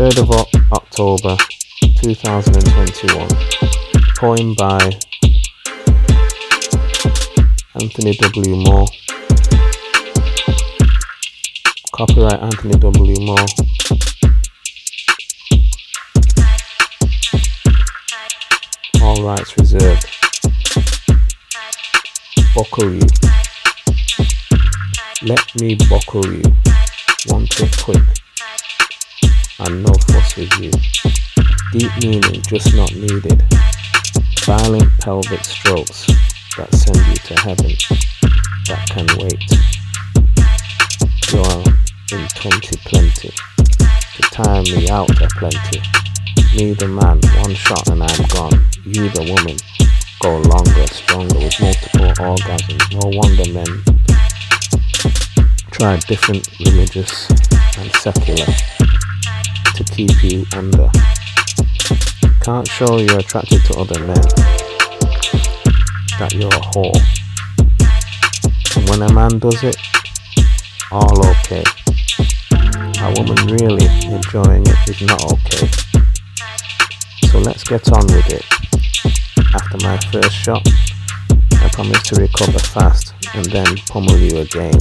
3rd of October 2021. Poem by Anthony W. Moore. Copyright Anthony W. Moore. All rights reserved. Buckle you. Let me buckle you. Want it quick and no fuss with you. Deep meaning just not needed. Violent pelvic strokes that send you to heaven. That can wait. You're in 2020 to time me out aplenty. Me the man, one shot and I'm gone. You the woman, go longer, stronger with multiple orgasms. No wonder men try different religious and secular to keep you under. Can't show you're attracted to other men, that you're a whore. And when a man does it, all okay. A woman really enjoying it is not okay. So let's get on with it. After my first shot, I promise to recover fast and then pummel you again.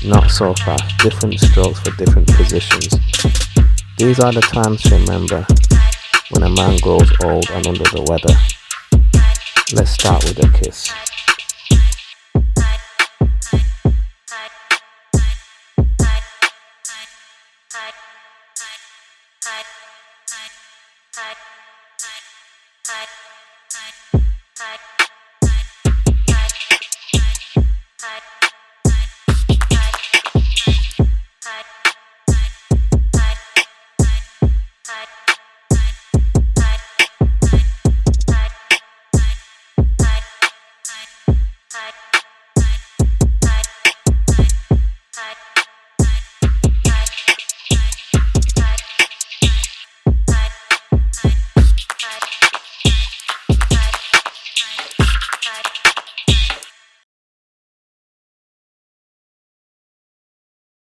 Not so fast, different strokes for different positions. These are the times to remember when a man grows old and under the weather. Let's start with a kiss.